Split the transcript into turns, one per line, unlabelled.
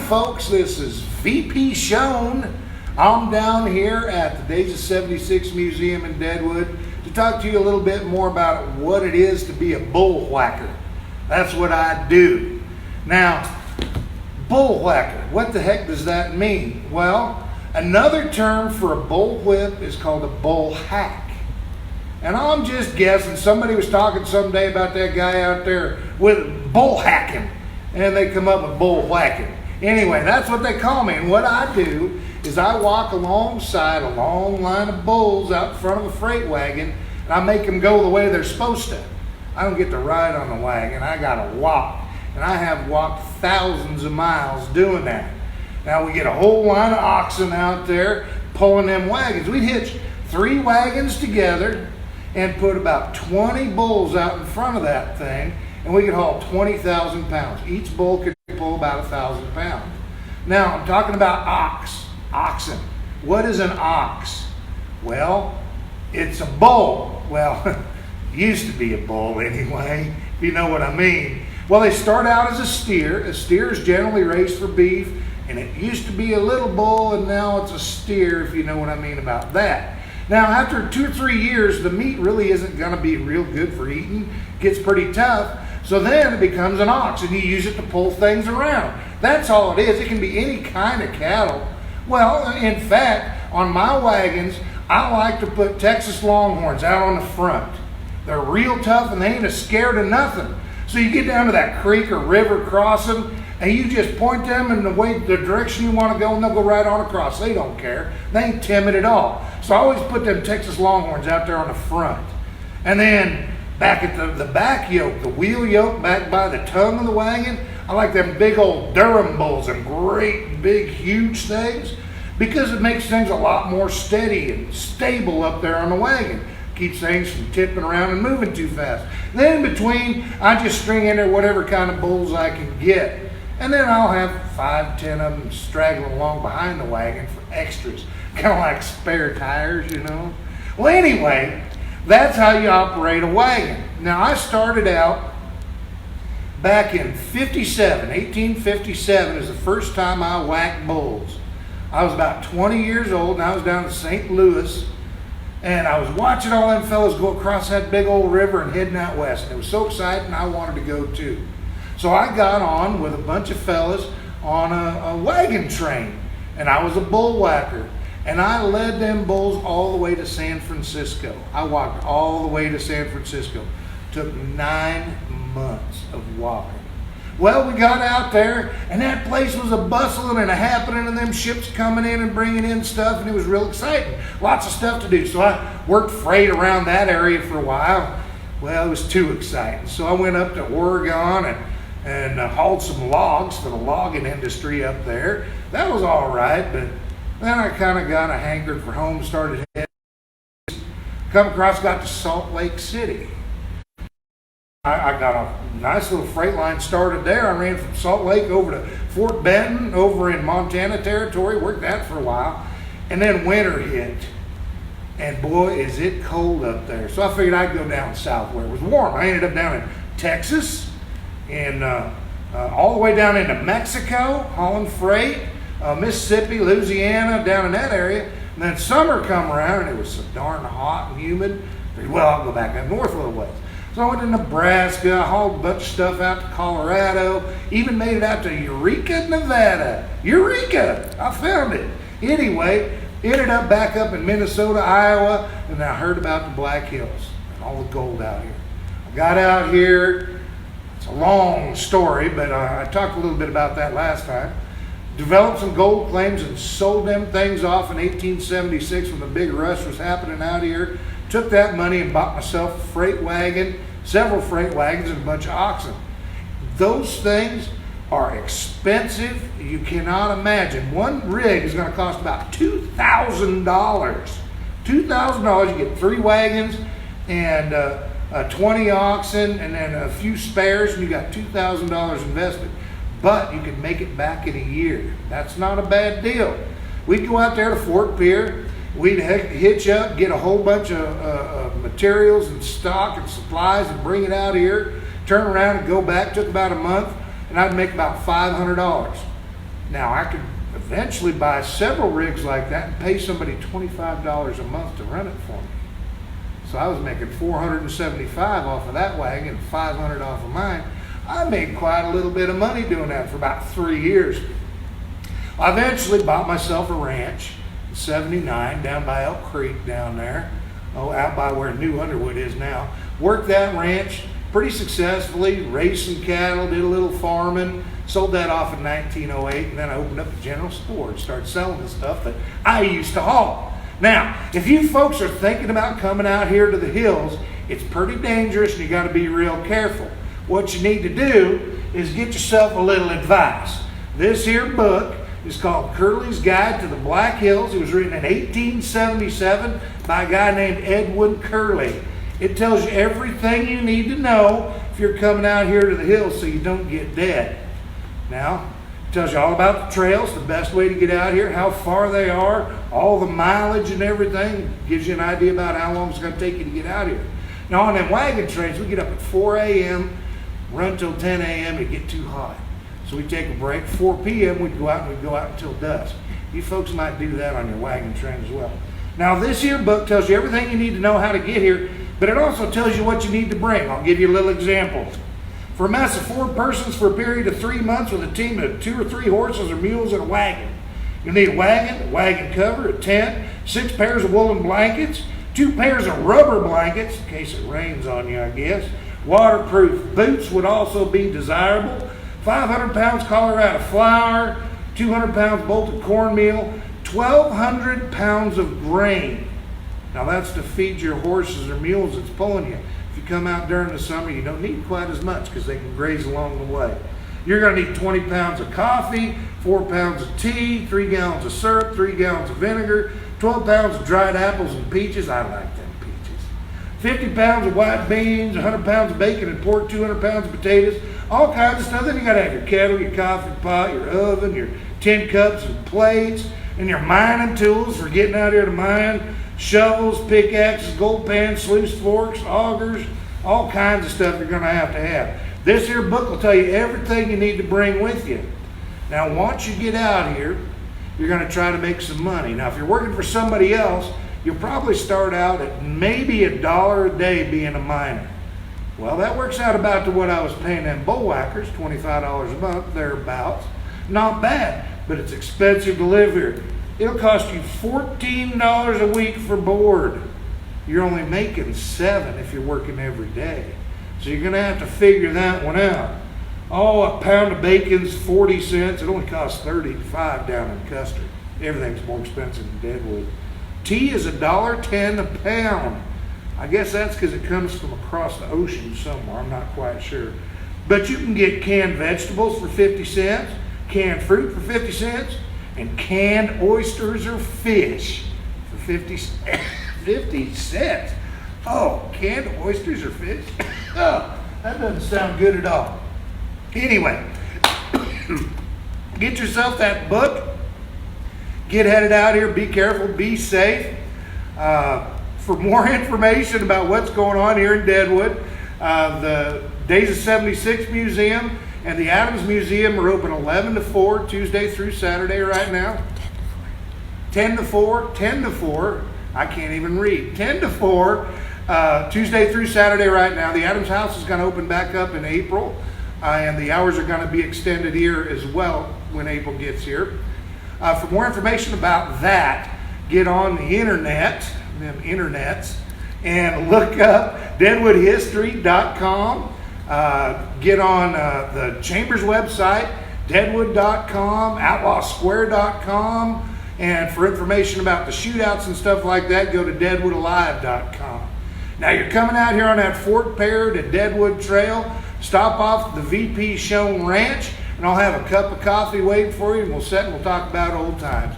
folks, this is VP Shoun. I'm down here at the Days of 76 Museum in Deadwood to talk to you a little bit more about what it is to be a bullwhacker. That's what I do. Now, bullwhacker, what the heck does that mean? Well, another term for a bullwhip is called a bull hack. And I'm just guessing, somebody was talking someday about that guy out there with bull hacking, and they come up with bull whacking. Anyway, that's what they call me. And what I do is I walk alongside a long line of bulls out in front of a freight wagon, and I make them go the way they're supposed to. I don't get to ride on the wagon. I gotta walk. And I have walked thousands of miles doing that. Now we get a whole line of oxen out there pulling them wagons. We'd hitch 3 wagons together and put about 20 bulls out in front of that thing, and we could haul 20,000 pounds. Each bull could pull about 1,000 pounds. Now, I'm talking about oxen. What is an ox? Well, it's a bull. Well, used to be a bull anyway, if you know what I mean. Well, they start out as a steer. A steer is generally raised for beef, and it used to be a little bull, and now it's a steer, if you know what I mean about that. Now, after 2 or 3 years, the meat really isn't going to be real good for eating. It gets pretty tough. So then it becomes an ox, and you use it to pull things around. That's all it is. It can be any kind of cattle. Well, in fact, on my wagons, I like to put Texas Longhorns out on the front. They're real tough, and they ain't scared of nothing. So you get down to that creek or river crossing, and you just point them in the direction you want to go, and they'll go right on across. They don't care. They ain't timid at all. So I always put them Texas Longhorns out there on the front. And then back at the back yoke, the wheel yoke back by the tongue of the wagon, I like them big old Durham bulls, them great big huge things, because it makes things a lot more steady and stable up there on the wagon. Keeps things from tipping around and moving too fast. Then in between, I just string in there whatever kind of bulls I can get. And then I'll have 5, 10 of them straggling along behind the wagon for extras. Kind of like spare tires, you know. Well, anyway, that's how you operate a wagon. Now, I started out back in 1857 is the first time I whacked bulls. I was about 20 years old, and I was down in St. Louis, and I was watching all them fellas go across that big old river and heading out west. And it was so exciting, I wanted to go too. So I got on with a bunch of fellas on a wagon train, and I was a bullwhacker. And I led them bulls all the way to San Francisco. I walked all the way to San Francisco. Took 9 months of walking. Well, we got out there, and that place was a bustling and a happening, and them ships coming in and bringing in stuff, and it was real exciting. Lots of stuff to do. So I worked freight around that area for a while. Well, it was too exciting. So I went up to Oregon and hauled some logs for the logging industry up there. That was all right, but then I kind of got a hankering for home, started heading. Got to Salt Lake City. I got a nice little freight line started there. I ran from Salt Lake over to Fort Benton over in Montana territory, worked that for a while. And then winter hit. And boy, is it cold up there. So I figured I'd go down south where it was warm. I ended up down in Texas and all the way down into Mexico, hauling freight. Mississippi, Louisiana, down in that area. And then summer come around and it was so darn hot and humid. Well, I'll go back up north a little ways. So I went to Nebraska, I hauled a bunch of stuff out to Colorado, even made it out to Eureka, Nevada. Eureka! I found it. Anyway, ended up back up in Minnesota, Iowa, and I heard about the Black Hills and all the gold out here. I got out here. It's a long story, but I talked a little bit about that last time. Developed some gold claims and sold them things off in 1876 when the big rush was happening out here. Took that money and bought myself a freight wagon, several freight wagons, and a bunch of oxen. Those things are expensive. You cannot imagine. One rig is going to cost about $2,000. $2,000, you get 3 wagons and 20 oxen and then a few spares, and you got $2,000 invested. But you can make it back in a year. That's not a bad deal. We'd go out there to Fort Pierre. We'd hitch up, get a whole bunch of materials and stock and supplies and bring it out here, turn around and go back. Took about a month, and I'd make about $500. Now, I could eventually buy several rigs like that and pay somebody $25 a month to run it for me. So I was making $475 off of that wagon and $500 off of mine. I made quite a little bit of money doing that for about 3 years. I eventually bought myself a ranch in '79 down by Elk Creek down there, out by where New Underwood is now. Worked that ranch pretty successfully, raised some cattle, did a little farming, sold that off in 1908, and then I opened up a general store and started selling the stuff that I used to haul. Now, if you folks are thinking about coming out here to the hills, it's pretty dangerous and you got to be real careful. What you need to do is get yourself a little advice. This here book is called Curley's Guide to the Black Hills. It was written in 1877 by a guy named Edward Curley. It tells you everything you need to know if you're coming out here to the hills so you don't get dead. Now, it tells you all about the trails, the best way to get out here, how far they are, all the mileage and everything. Gives you an idea about how long it's going to take you to get out here. Now, on them wagon trains, we get up at 4 a.m., run till 10 a.m. It get too hot. So we take a break. 4 p.m. we'd go out until dusk. You folks might do that on your wagon train as well. Now, this here book tells you everything you need to know how to get here, but it also tells you what you need to bring. I'll give you a little example. For a mass of 4 persons for a period of 3 months with a team of 2 or 3 horses or mules and a wagon. You'll need a wagon cover, a tent, 6 pairs of woolen blankets, 2 pairs of rubber blankets, in case it rains on you, I guess. Waterproof boots would also be desirable. 500 pounds Colorado flour, 200 pounds bolted cornmeal, 1,200 pounds of grain. Now that's to feed your horses or mules that's pulling you. If you come out during the summer, you don't need quite as much because they can graze along the way. You're going to need 20 pounds of coffee, 4 pounds of tea, 3 gallons of syrup, 3 gallons of vinegar, 12 pounds of dried apples and peaches. I like them peaches. 50 pounds of white beans, 100 pounds of bacon and pork, 200 pounds of potatoes, all kinds of stuff. Then you got to have your kettle, your coffee pot, your oven, your tin cups and plates, and your mining tools for getting out here to mine. Shovels, pickaxes, gold pans, sluice forks, augers, all kinds of stuff you're going to have. This here book will tell you everything you need to bring with you. Now, once you get out here, you're going to try to make some money. Now, if you're working for somebody else, you'll probably start out at maybe $1 a day being a miner. Well, that works out about to what I was paying them bullwhackers, $25 a month, thereabouts. Not bad, but it's expensive to live here. It'll cost you $14 a week for board. You're only making $7 if you're working every day. So you're going to have to figure that one out. Oh, a pound of bacon's 40 cents. It only costs 35 down in Custer. Everything's more expensive in Deadwood. Tea is $1.10 a pound. I guess that's because it comes from across the ocean somewhere. I'm not quite sure. But you can get canned vegetables for 50 cents, canned fruit for 50 cents, and canned oysters or fish for 50 cents. Oh, canned oysters or fish? Oh, that doesn't sound good at all. Anyway, get yourself that book. Get headed out here. Be careful. Be safe. For more information about what's going on here in Deadwood, the Days of 76 Museum and the Adams Museum are open 11 to 4, Tuesday through Saturday right now. 10 to 4. I can't even read. 10 to 4, Tuesday through Saturday right now. The Adams House is going to open back up in April, and the hours are going to be extended here as well when April gets here. For more information about that, get on the internet, them internets, and look up deadwoodhistory.com. Get on the Chamber's website, deadwood.com, outlawsquare.com, and for information about the shootouts and stuff like that, go to deadwoodalive.com. Now you're coming out here on that Fort Pear to Deadwood Trail, stop off at the VP Shoun Ranch, and I'll have a cup of coffee waiting for you, and we'll sit and we'll talk about old times.